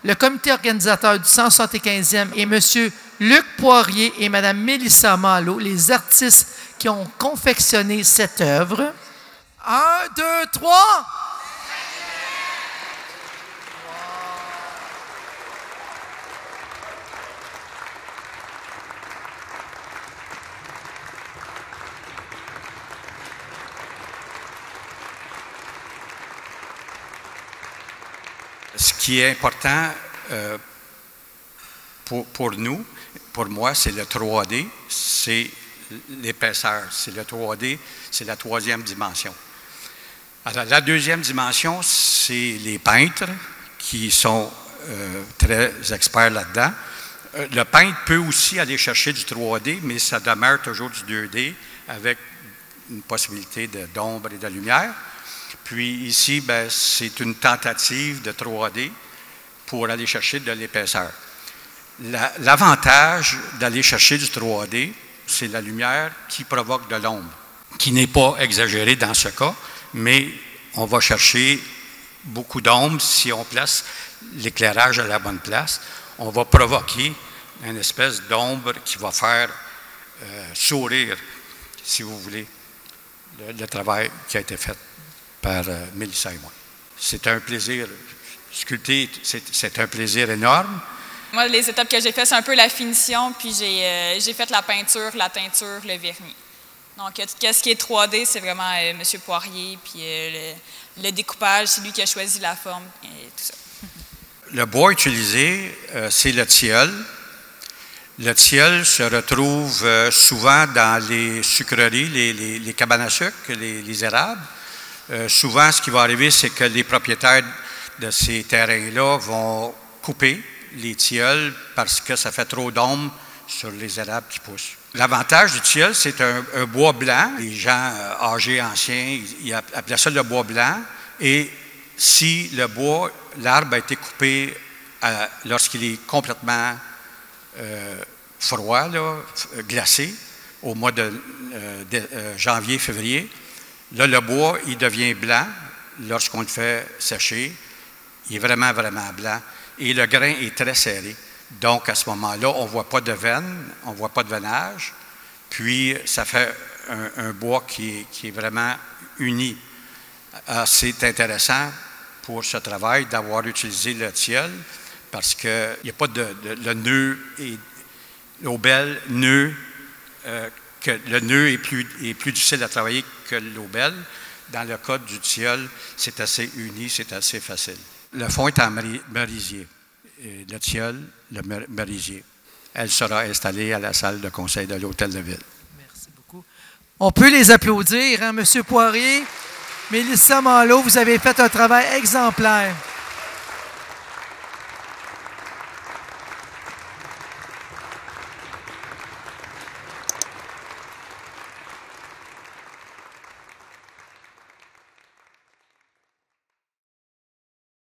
Le comité organisateur du 175e est M. Luc Poirier et Mme Mélissa Malo, les artistes qui ont confectionné cette œuvre. 1, 2, 3. Ce qui est important pour nous, pour moi, c'est le 3D, c'est l'épaisseur. C'est le 3D, c'est la troisième dimension. Alors, la deuxième dimension, c'est les peintres qui sont très experts là-dedans. Le peintre peut aussi aller chercher du 3D, mais ça demeure toujours du 2D avec une possibilité d'ombre et de lumière. Puis ici, c'est une tentative de 3D pour aller chercher de l'épaisseur. L'avantage d'aller chercher du 3D, c'est la lumière qui provoque de l'ombre, qui n'est pas exagérée dans ce cas, mais on va chercher beaucoup d'ombre si on place l'éclairage à la bonne place. On va provoquer une espèce d'ombre qui va faire sourire, si vous voulez, le travail qui a été fait par Mélissa et moi. C'est un plaisir. Sculpter, c'est un plaisir énorme. Moi, les étapes que j'ai faites, c'est un peu la finition, puis j'ai fait la peinture, la teinture, le vernis. Donc, qu'est-ce qui est 3D, c'est vraiment M. Poirier, puis le découpage, c'est lui qui a choisi la forme et tout ça. Le bois utilisé, c'est le tilleul. Le tilleul se retrouve souvent dans les sucreries, les cabanes à sucre, les érables. Souvent, ce qui va arriver, c'est que les propriétaires de ces terrains-là vont couper les tilleuls parce que ça fait trop d'ombre sur les érables qui poussent. L'avantage du tilleul, c'est un bois blanc. Les gens âgés, anciens, ils appelaient ça le bois blanc. Et si l'arbre a été coupé lorsqu'il est complètement froid, glacé, au mois de janvier, février, là, le bois, il devient blanc lorsqu'on le fait sécher. Il est vraiment, vraiment blanc. Et le grain est très serré. Donc, à ce moment-là, on ne voit pas de veine, on ne voit pas de veinage. Puis, ça fait un bois qui est vraiment uni. C'est intéressant pour ce travail d'avoir utilisé le tilleul parce qu'il n'y a pas le nœud et l'aubelle nœud. Que le nœud est plus difficile à travailler que l'aubelle. Dans le cas du tilleul, c'est assez uni, c'est assez facile. Le fond est en merisier. Le tilleul, le merisier. Elle sera installée à la salle de conseil de l'Hôtel de Ville. Merci beaucoup. On peut les applaudir, hein, M. Poirier, Mélissa Malo, vous avez fait un travail exemplaire.